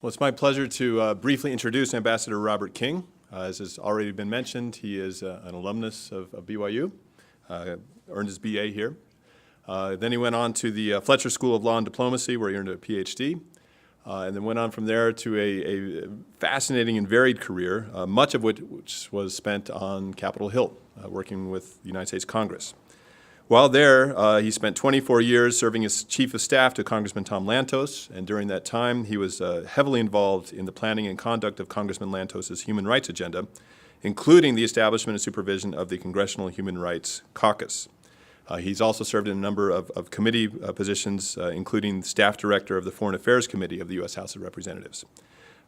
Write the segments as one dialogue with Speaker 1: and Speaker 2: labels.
Speaker 1: Well, it's my pleasure to briefly introduce Ambassador Robert King. As has already been mentioned, he is an alumnus of BYU, earned his BA here. Then he went on to the Fletcher School of Law and Diplomacy, where he earned a PhD, and then went on from there to a fascinating and varied career, much of which was spent on Capitol Hill, working with the United States Congress. While there, he spent 24 years serving as Chief of Staff to Congressman Tom Lantos, and during that time, he was heavily involved in the planning and conduct of Congressman Lantos's human rights agenda, including the establishment and supervision of the Congressional Human Rights Caucus. He's also served in a number of committee positions, including Staff Director of the Foreign Affairs Committee of the U.S. House of Representatives.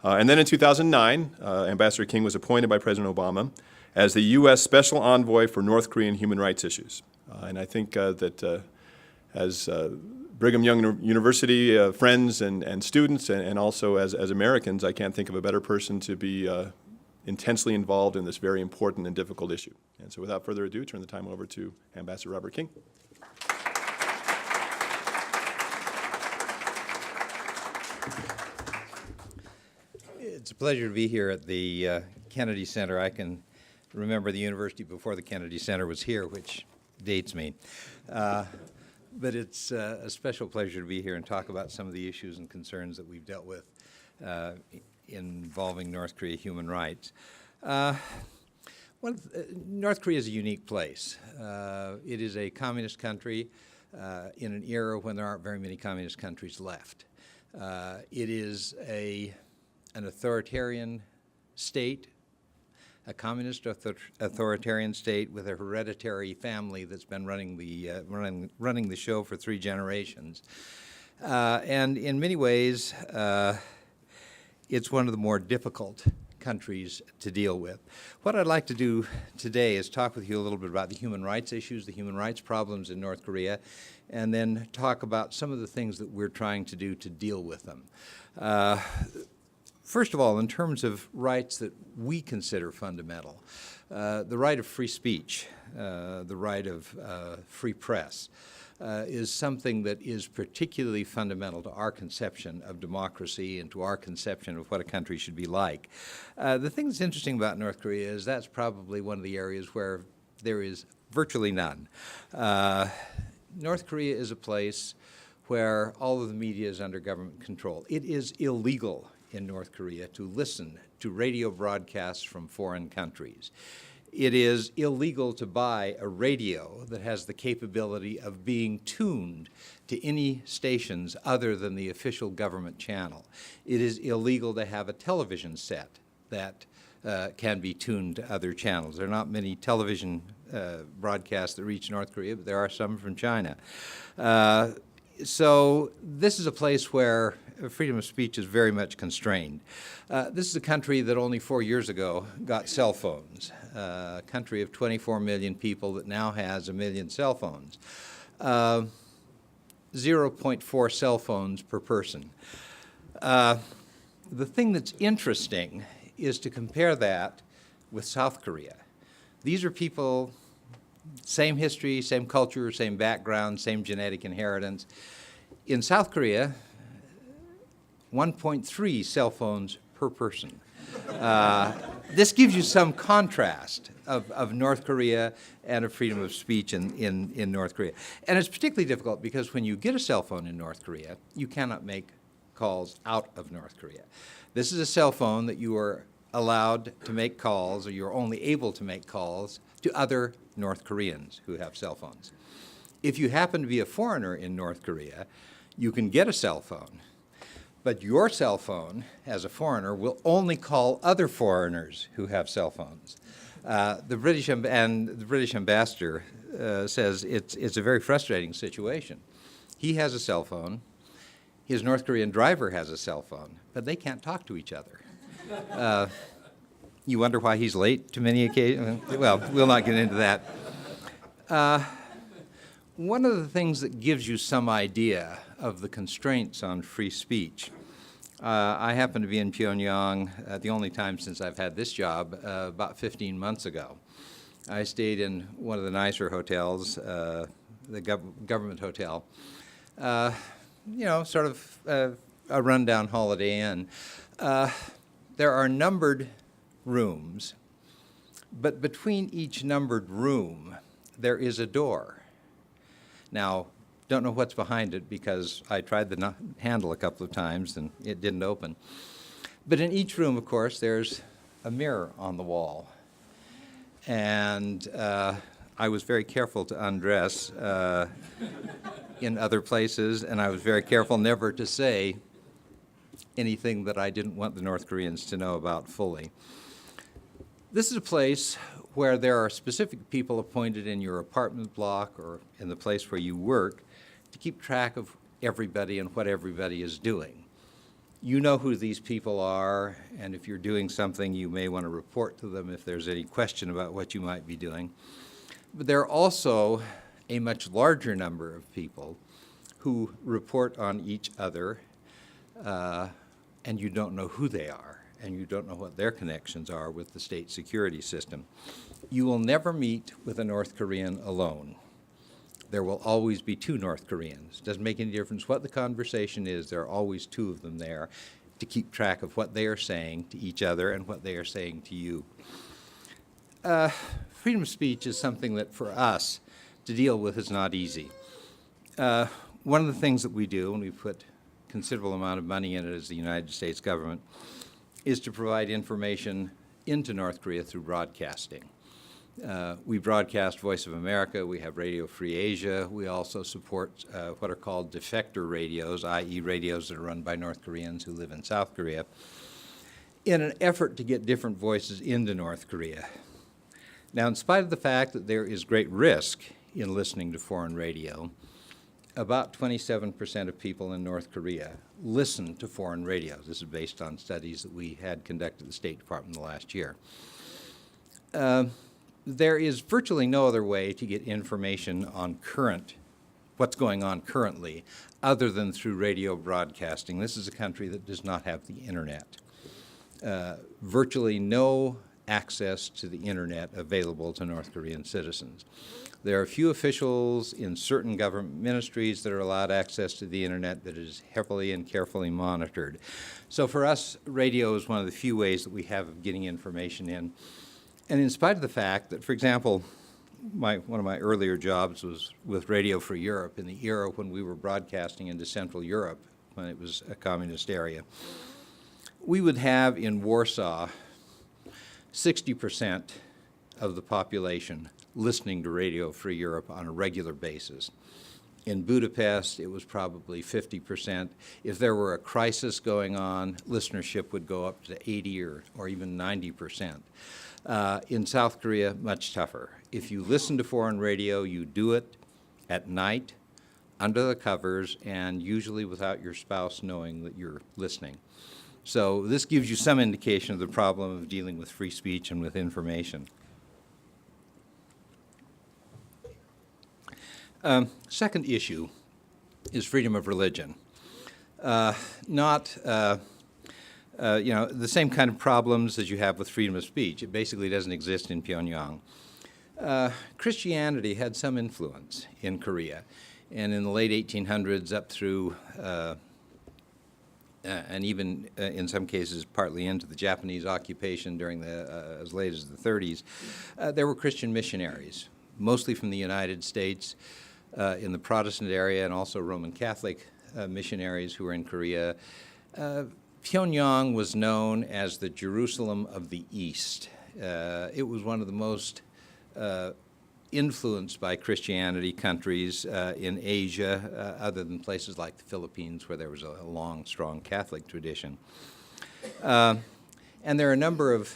Speaker 1: And then in 2009, Ambassador King was appointed by President Obama as the U.S. Special Envoy for North Korean human rights issues. And I think that as Brigham Young University friends and students, and also as Americans, I can't think of a better person to be intensely involved in this very important and difficult issue. And so without further ado, turn the time over to Ambassador Robert King.
Speaker 2: It's a pleasure to be here at the Kennedy Center. I can remember the university before the Kennedy Center was here, which dates me. But it's a special pleasure to be here and talk about some of the issues and concerns that we've dealt with involving North Korea human rights. North Korea is a unique place. It is a communist country in an era when there aren't very many communist countries left. It is an authoritarian state, a communist authoritarian state with a hereditary family that's been running the show for 3 generations. And in many ways, it's one of the more difficult countries to deal with. What I'd like to do today is talk with you a little bit about the human rights issues, the human rights problems in North Korea, and then talk about some of the things that we're trying to do to deal with them. First of all, in terms of rights that we consider fundamental, the right of free speech, the right of free press, is something that is particularly fundamental to our conception of democracy and to our conception of what a country should be like. The thing that's interesting about North Korea is that's probably one of the areas where there is virtually none. North Korea is a place where all of the media is under government control. It is illegal in North Korea to listen to radio broadcasts from foreign countries. It is illegal to buy a radio that has the capability of being tuned to any stations other than the official government channel. It is illegal to have a television set that can be tuned to other channels. There are not many television broadcasts that reach North Korea, but there are some from China. So this is a place where freedom of speech is very much constrained. This is a country that only 4 years ago got cell phones, a country of 24 million people that now has 1 million cell phones. 0.4 cell phones per person. The thing that's interesting is to compare that with South Korea. These are people, same history, same culture, same background, same genetic inheritance. In South Korea, 1.3 cell phones per person. This gives you some contrast of North Korea and of freedom of speech in North Korea. And it's particularly difficult because when you get a cell phone in North Korea, you cannot make calls out of North Korea. This is a cell phone that you are allowed to make calls, or you're only able to make calls to other North Koreans who have cell phones. If you happen to be a foreigner in North Korea, you can get a cell phone, but your cell phone, as a foreigner, will only call other foreigners who have cell phones. The British ambassador says it's a very frustrating situation. He has a cell phone. His North Korean driver has a cell phone, but they can't talk to each other. You wonder why he's late to many occasions? Well, we'll not get into that. One of the things that gives you some idea of the constraints on free speech, I happened to be in Pyongyang the only time since I've had this job about 15 months ago. I stayed in one of the nicer hotels, the government hotel, sort of a rundown Holiday Inn. There are numbered rooms, but between each numbered room, there is a door. Now, don't know what's behind it because I tried the handle a couple of times and it didn't open. But in each room, of course, there's a mirror on the wall. And I was very careful to undress in other places, and I was very careful never to say anything that I didn't want the North Koreans to know about fully. This is a place where there are specific people appointed in your apartment block or in the place where you work to keep track of everybody and what everybody is doing. You know who these people are, and if you're doing something, you may want to report to them if there's any question about what you might be doing. But there are also a much larger number of people who report on each other, and you don't know who they are, and you don't know what their connections are with the state security system. You will never meet with a North Korean alone. There will always be two North Koreans. Doesn't make any difference what the conversation is, there are always two of them there to keep track of what they are saying to each other and what they are saying to you. Freedom of speech is something that for us to deal with is not easy. One of the things that we do, and we put a considerable amount of money in it as the United States government, is to provide information into North Korea through broadcasting. We broadcast Voice of America, we have Radio Free Asia, we also support what are called defector radios, i.e. radios that are run by North Koreans who live in South Korea, in an effort to get different voices into North Korea. Now, in spite of the fact that there is great risk in listening to foreign radio, about 27% of people in North Korea listen to foreign radios. This is based on studies that we had conducted at the State Department the last year. There is virtually no other way to get information on what's going on currently, other than through radio broadcasting. This is a country that does not have the internet. Virtually no access to the internet available to North Korean citizens. There are a few officials in certain government ministries that are allowed access to the internet that is heavily and carefully monitored. So for us, radio is one of the few ways that we have of getting information in. And in spite of the fact that, for example, one of my earlier jobs was with Radio Free Europe in the era when we were broadcasting into Central Europe, when it was a communist area, we would have in Warsaw 60% of the population listening to Radio Free Europe on a regular basis. In Budapest, it was probably 50%. If there were a crisis going on, listenership would go up to 80 or even 90%. In South Korea, much tougher. If you listen to foreign radio, you do it at night, under the covers, and usually without your spouse knowing that you're listening. So this gives you some indication of the problem of dealing with free speech and with information. Second issue is freedom of religion. Not the same kind of problems as you have with freedom of speech. It basically doesn't exist in Pyongyang. Christianity had some influence in Korea, and in the late 1800s up through and even in some cases partly into the Japanese occupation during as late as the 30s, there were Christian missionaries, mostly from the United States, in the Protestant area, and also Roman Catholic missionaries who were in Korea. Pyongyang was known as the Jerusalem of the East. It was one of the most influenced by Christianity countries in Asia, other than places like the Philippines, where there was a long, strong Catholic tradition. And there are a number of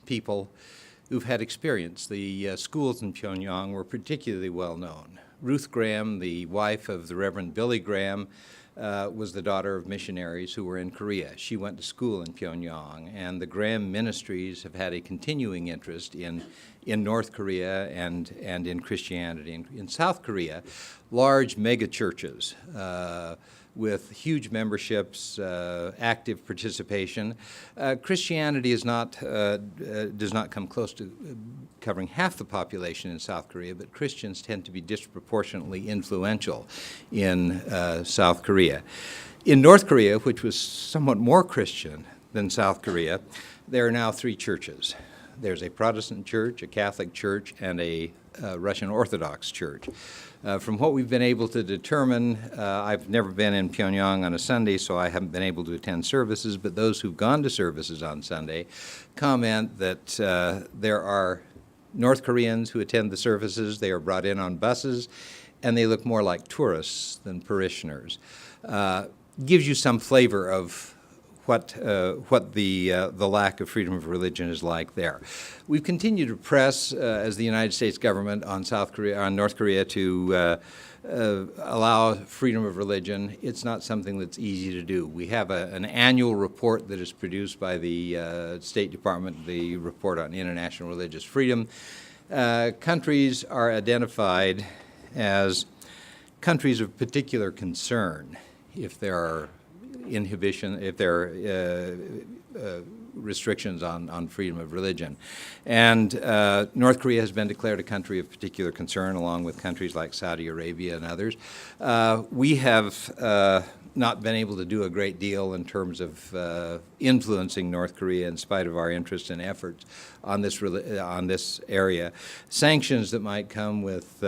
Speaker 2: people who've had experience. The schools in Pyongyang were particularly well known. Ruth Graham, the wife of the Reverend Billy Graham, was the daughter of missionaries who were in Korea. She went to school in Pyongyang, and the Graham ministries have had a continuing interest in North Korea and in Christianity. In South Korea, large mega churches with huge memberships, active participation. Christianity is does not come close to covering half the population in South Korea, but Christians tend to be disproportionately influential in South Korea. In North Korea, which was somewhat more Christian than South Korea, there are now 3 churches. There's a Protestant church, a Catholic church, and a Russian Orthodox church. From what we've been able to determine, I've never been in Pyongyang on a Sunday, so I haven't been able to attend services, but those who've gone to services on Sunday comment that there are North Koreans who attend the services. They are brought in on buses, and they look more like tourists than parishioners. Gives you some flavor of what the lack of freedom of religion is like there. We've continued to press, as the United States government, on North Korea to allow freedom of religion. It's not something that's easy to do. We have an annual report that is produced by the State Department, the report on international religious freedom. Countries are identified as countries of particular concern if there are restrictions on freedom of religion. And North Korea has been declared a country of particular concern, along with countries like Saudi Arabia and others. We have not been able to do a great deal in terms of influencing North Korea in spite of our interest and efforts on this area. Sanctions that might come with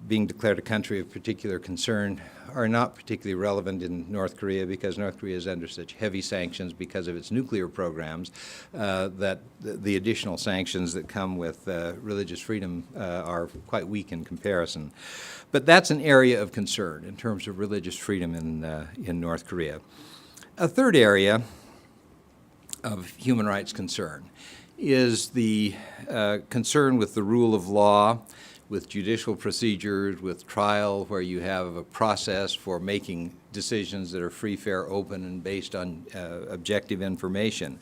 Speaker 2: being declared a country of particular concern are not particularly relevant in North Korea because North Korea is under such heavy sanctions because of its nuclear programs that the additional sanctions that come with religious freedom are quite weak in comparison. But that's an area of concern in terms of religious freedom in North Korea. A third area of human rights concern is the concern with the rule of law, with judicial procedures, with trial, where you have a process for making decisions that are free, fair, open, and based on objective information.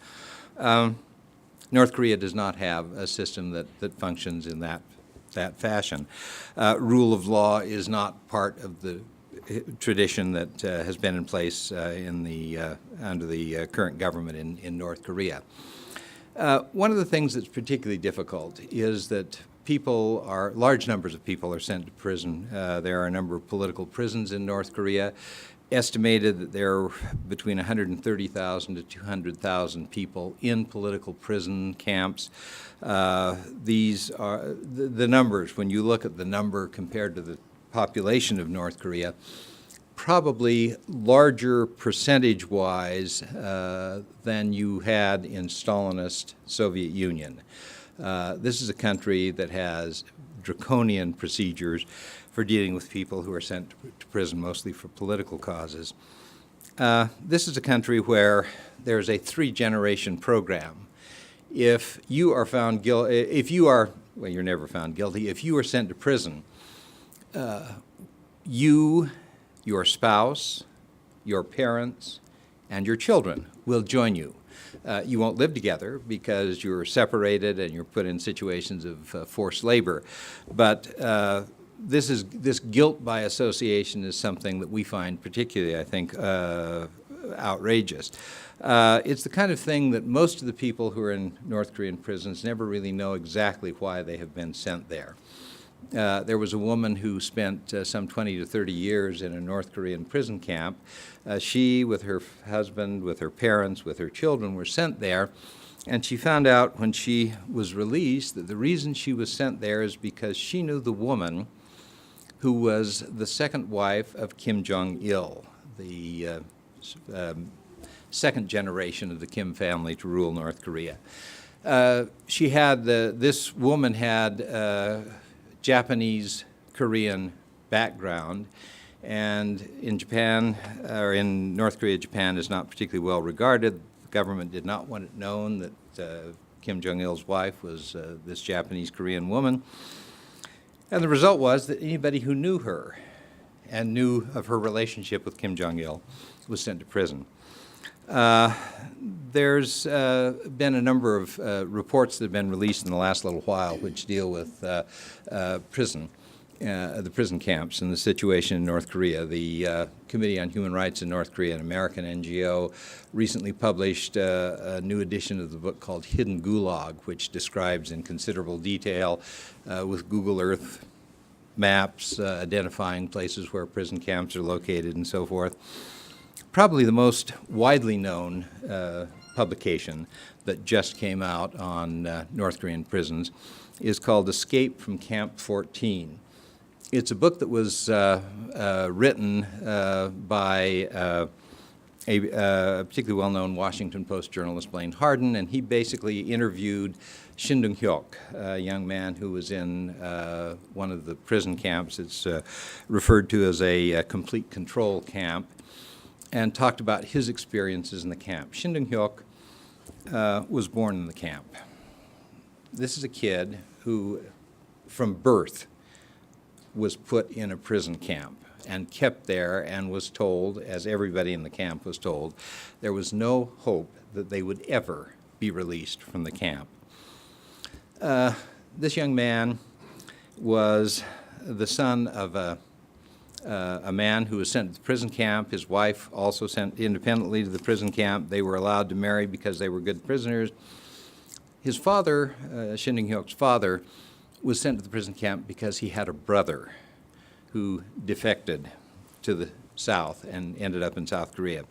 Speaker 2: North Korea does not have a system that functions in that fashion. Rule of law is not part of the tradition that has been in place under the current government in North Korea. One of the things that's particularly difficult is that large numbers of people are sent to prison. There are a number of political prisons in North Korea. Estimated that there are between 130,000 to 200,000 people in political prison camps. These are the numbers, when you look at the number compared to the population of North Korea, probably larger percentage-wise than you had in Stalinist Soviet Union. This is a country that has draconian procedures for dealing with people who are sent to prison, mostly for political causes. This is a country where there's a 3-generation program. If you are found guilty, well, you're never found guilty. If you are sent to prison, you, your spouse, your parents, and your children will join you. You won't live together because you're separated and you're put in situations of forced labor. But this guilt by association is something that we find particularly, I think, outrageous. It's the kind of thing that most of the people who are in North Korean prisons never really know exactly why they have been sent there. There was a woman who spent some 20 to 30 years in a North Korean prison camp. She, with her husband, with her parents, with her children, were sent there, and she found out when she was released that the reason she was sent there is because she knew the woman who was the second wife of Kim Jong-il, the second generation of the Kim family to rule North Korea. This woman had Japanese Korean background, and in Japan, or in North Korea, Japan is not particularly well regarded. The government did not want it known that Kim Jong-il's wife was this Japanese Korean woman. And the result was that anybody who knew her and knew of her relationship with Kim Jong-il was sent to prison. There's been a number of reports that have been released in the last little while which deal with the prison camps and the situation in North Korea. The Committee on Human Rights in North Korea, an American NGO, recently published a new edition of the book called Hidden Gulag, which describes in considerable detail with Google Earth maps identifying places where prison camps are located and so forth. Probably the most widely known publication that just came out on North Korean prisons is called Escape from Camp 14. It's a book that was written by a particularly well-known Washington Post journalist, Blaine Harden, and he basically interviewed Shin Dong-hyuk, a young man who was in one of the prison camps. It's referred to as a complete control camp, and talked about his experiences in the camp. Shin Dong-hyuk was born in the camp. This is a kid who, from birth, was put in a prison camp and kept there and was told, as everybody in the camp was told, there was no hope that they would ever be released from the camp. This young man was the son of a man who was sent to the prison camp. His wife also sent independently to the prison camp. They were allowed to marry because they were good prisoners. His father, Shin Dong-hyuk's father, was sent to the prison camp because he had a brother who defected to the South and ended up in South Korea.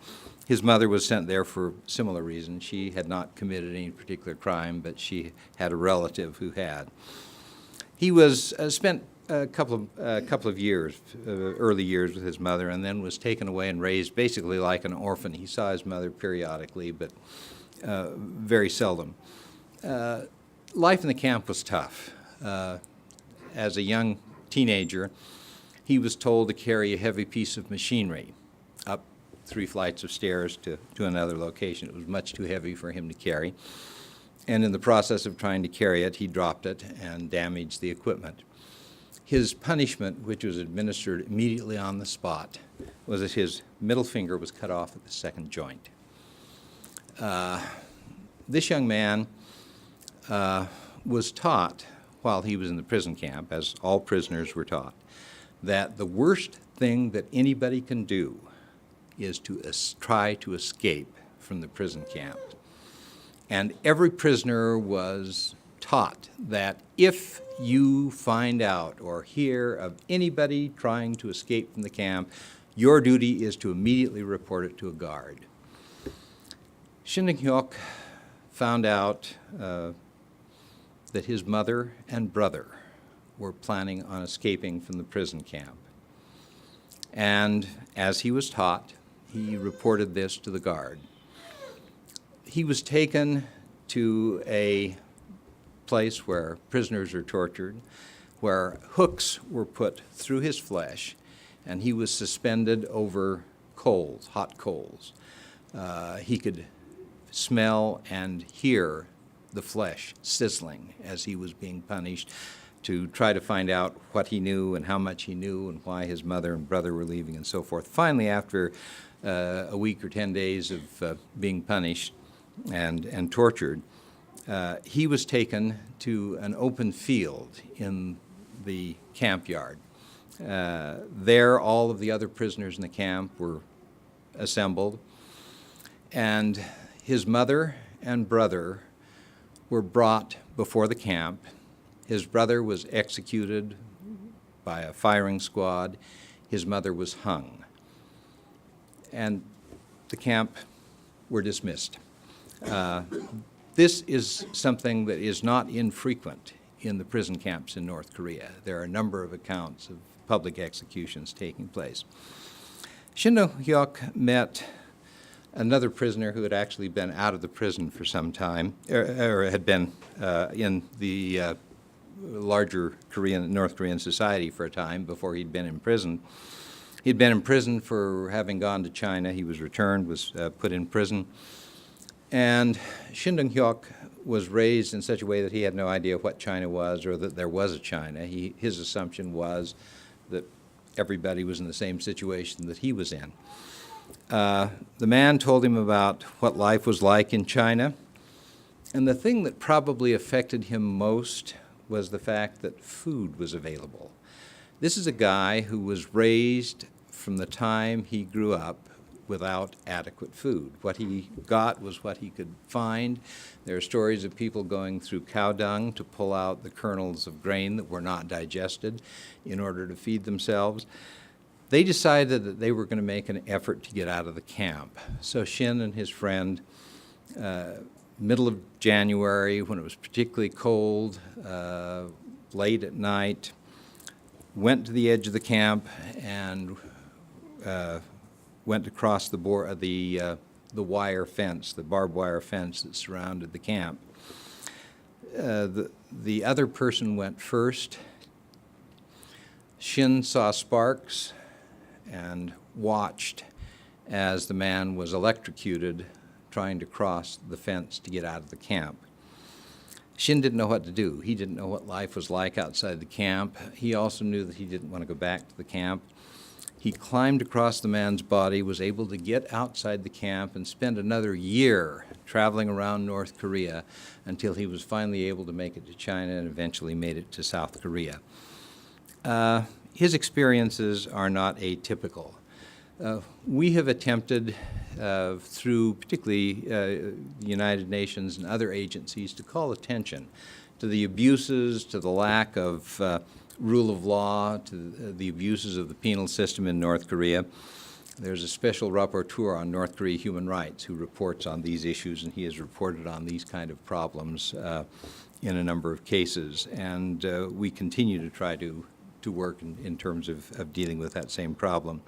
Speaker 2: His mother was sent there for similar reasons. She had not committed any particular crime, but she had a relative who had. He was spent a couple of years, early years with his mother, and then was taken away and raised basically like an orphan. He saw his mother periodically, but very seldom. Life in the camp was tough. As a young teenager, he was told to carry a heavy piece of machinery up 3 flights of stairs to another location. It was much too heavy for him to carry. And in the process of trying to carry it, he dropped it and damaged the equipment. His punishment, which was administered immediately on the spot, was that his middle finger was cut off at the second joint. This young man was taught while he was in the prison camp, as all prisoners were taught, that the worst thing that anybody can do is to try to escape from the prison camp. And every prisoner was taught that if you find out or hear of anybody trying to escape from the camp, your duty is to immediately report it to a guard. Shin Dong-hyuk found out that his mother and brother were planning on escaping from the prison camp. And as he was taught, he reported this to the guard. He was taken to a place where prisoners are tortured, where hooks were put through his flesh, and he was suspended over coals, hot coals. He could smell and hear the flesh sizzling as he was being punished, to try to find out what he knew and how much he knew and why his mother and brother were leaving and so forth. Finally, after a week or 10 days of being punished and tortured, he was taken to an open field in the camp yard. There, all of the other prisoners in the camp were assembled, and his mother and brother were brought before the camp. His brother was executed by a firing squad. His mother was hung. And the camp were dismissed. This is something that is not infrequent in the prison camps in North Korea. There are a number of accounts of public executions taking place. Shin Dong-hyuk met another prisoner who had actually been out of the prison for some time, or had been in the larger North Korean society for a time before he'd been in prison. He'd been in prison for having gone to China. He was returned, was put in prison. And Shin Dong-hyuk was raised in such a way that he had no idea what China was or that there was a China. His assumption was that everybody was in the same situation that he was in. The man told him about what life was like in China, and the thing that probably affected him most was the fact that food was available. This is a guy who was raised from the time he grew up without adequate food. What he got was what he could find. There are stories of people going through cow dung to pull out the kernels of grain that were not digested in order to feed themselves. They decided that they were going to make an effort to get out of the camp. So Shin and his friend, middle of January, when it was particularly cold, late at night, went to the edge of the camp and went across the wire fence, the barbed wire fence that surrounded the camp. The other person went first. Shin saw sparks and watched as the man was electrocuted trying to cross the fence to get out of the camp. Shin didn't know what to do. He didn't know what life was like outside the camp. He also knew that he didn't want to go back to the camp. He climbed across the man's body, was able to get outside the camp, and spend another year traveling around North Korea until he was finally able to make it to China and eventually made it to South Korea. His experiences are not atypical. We have attempted, through particularly the United Nations and other agencies, to call attention to the abuses, to the lack of rule of law, to the abuses of the penal system in North Korea. There's a special rapporteur on North Korea human rights who reports on these issues, and he has reported on these kind of problems in a number of cases. And we continue to try to work in terms of dealing with that same problem.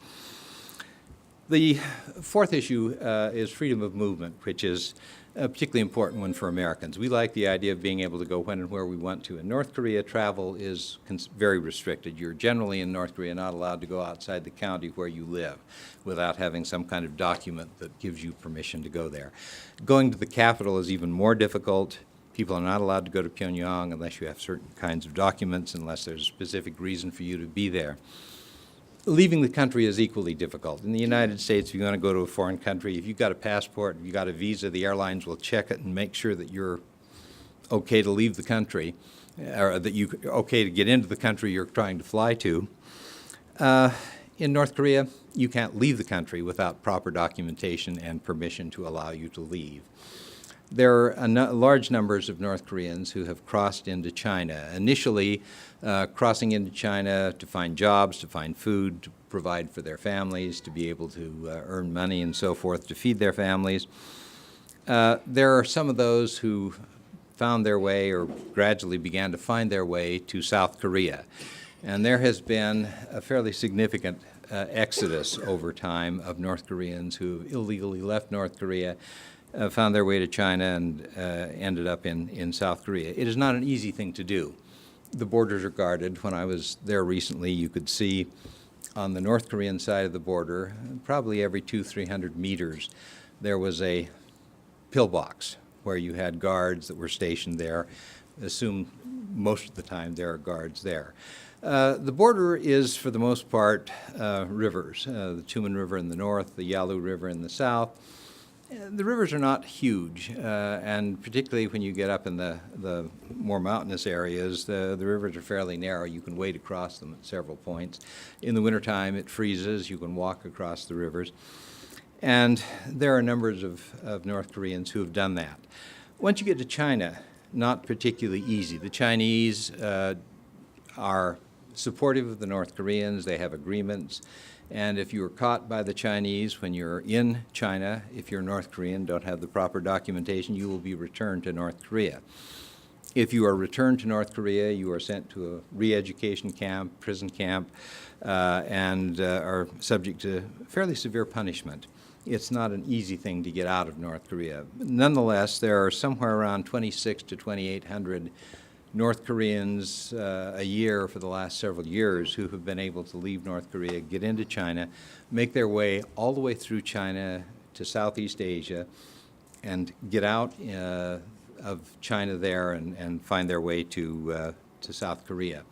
Speaker 2: The fourth issue is freedom of movement, which is a particularly important one for Americans. We like the idea of being able to go when and where we want to. In North Korea, travel is very restricted. You're generally in North Korea not allowed to go outside the county where you live without having some kind of document that gives you permission to go there. Going to the capital is even more difficult. People are not allowed to go to Pyongyang unless you have certain kinds of documents, unless there's a specific reason for you to be there. Leaving the country is equally difficult. In the United States, if you want to go to a foreign country, if you've got a passport, if you've got a visa, the airlines will check it and make sure that you're okay to leave the country, or that you're okay to get into the country you're trying to fly to. In North Korea, you can't leave the country without proper documentation and permission to allow you to leave. There are large numbers of North Koreans who have crossed into China, initially crossing into China to find jobs, to find food, to provide for their families, to be able to earn money and so forth, to feed their families. There are some of those who found their way or gradually began to find their way to South Korea. And there has been a fairly significant exodus over time of North Koreans who illegally left North Korea, found their way to China, and ended up in South Korea. It is not an easy thing to do. The borders are guarded. When I was there recently, you could see on the North Korean side of the border, probably every 200-300 meters, there was a pillbox where you had guards that were stationed there. Assume most of the time there are guards there. The border is, for the most part, rivers. The Tumen River in the north, the Yalu River in the south. The rivers are not huge, and particularly when you get up in the more mountainous areas, the rivers are fairly narrow. You can wade across them at several points. In the wintertime, it freezes. You can walk across the rivers. And there are numbers of North Koreans who have done that. Once you get to China, not particularly easy. The Chinese are supportive of the North Koreans. They have agreements. And if you are caught by the Chinese when you're in China, if you're North Korean, don't have the proper documentation, you will be returned to North Korea. If you are returned to North Korea, you are sent to a re-education camp, prison camp, and are subject to fairly severe punishment. It's not an easy thing to get out of North Korea. Nonetheless, there are somewhere around 2,600 to 2,800 North Koreans a year for the last several years who have been able to leave North Korea, get into China, make their way all the way through China to Southeast Asia, and get out of China there and find their way to South Korea.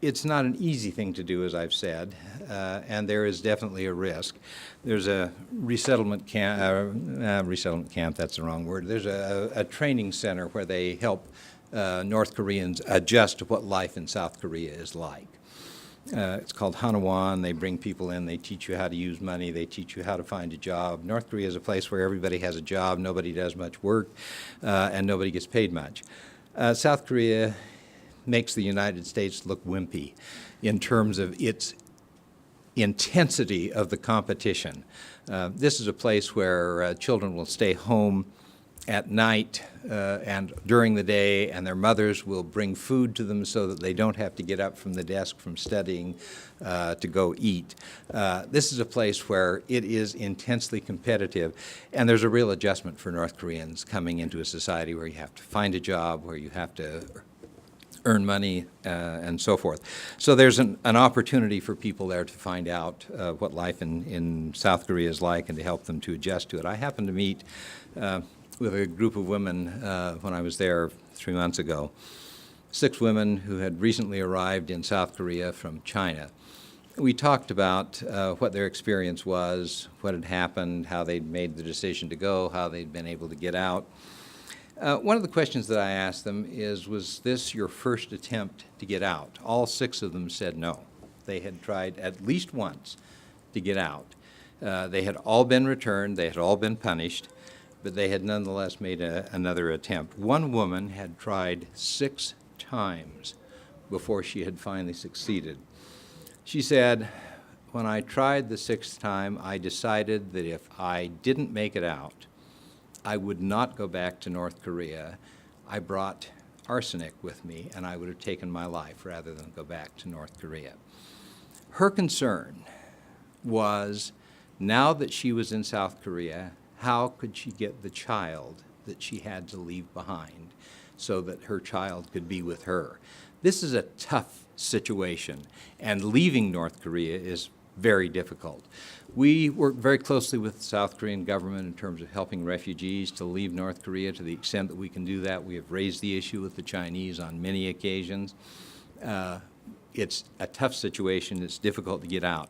Speaker 2: It's not an easy thing to do, as I've said, and there is definitely a risk. There's a resettlement camp, that's the wrong word. There's a training center where they help North Koreans adjust to what life in South Korea is like. It's called Hanwon. They bring people in. They teach you how to use money. They teach you how to find a job. North Korea is a place where everybody has a job, nobody does much work, and nobody gets paid much. South Korea makes the United States look wimpy in terms of its intensity of the competition. This is a place where children will stay home at night and during the day, and their mothers will bring food to them so that they don't have to get up from the desk from studying to go eat. This is a place where it is intensely competitive, and there's a real adjustment for North Koreans coming into a society where you have to find a job, where you have to earn money, and so forth. So there's an opportunity for people there to find out what life in South Korea is like and to help them to adjust to it. I happened to meet with a group of women when I was there 3 months ago, 6 women who had recently arrived in South Korea from China. We talked about what their experience was, what had happened, how they'd made the decision to go, how they'd been able to get out. One of the questions that I asked them is, was this your first attempt to get out? All 6 of them said no. They had tried at least once to get out. They had all been returned, they had all been punished, but they had nonetheless made another attempt. One woman had tried 6 times before she had finally succeeded. She said, when I tried the 6th time, I decided that if I didn't make it out, I would not go back to North Korea. I brought arsenic with me, and I would have taken my life rather than go back to North Korea. Her concern was, now that she was in South Korea, how could she get the child that she had to leave behind so that her child could be with her? This is a tough situation, and leaving North Korea is very difficult. We work very closely with the South Korean government in terms of helping refugees to leave North Korea to the extent that we can do that. We have raised the issue with the Chinese on many occasions. It's a tough situation. It's difficult to get out.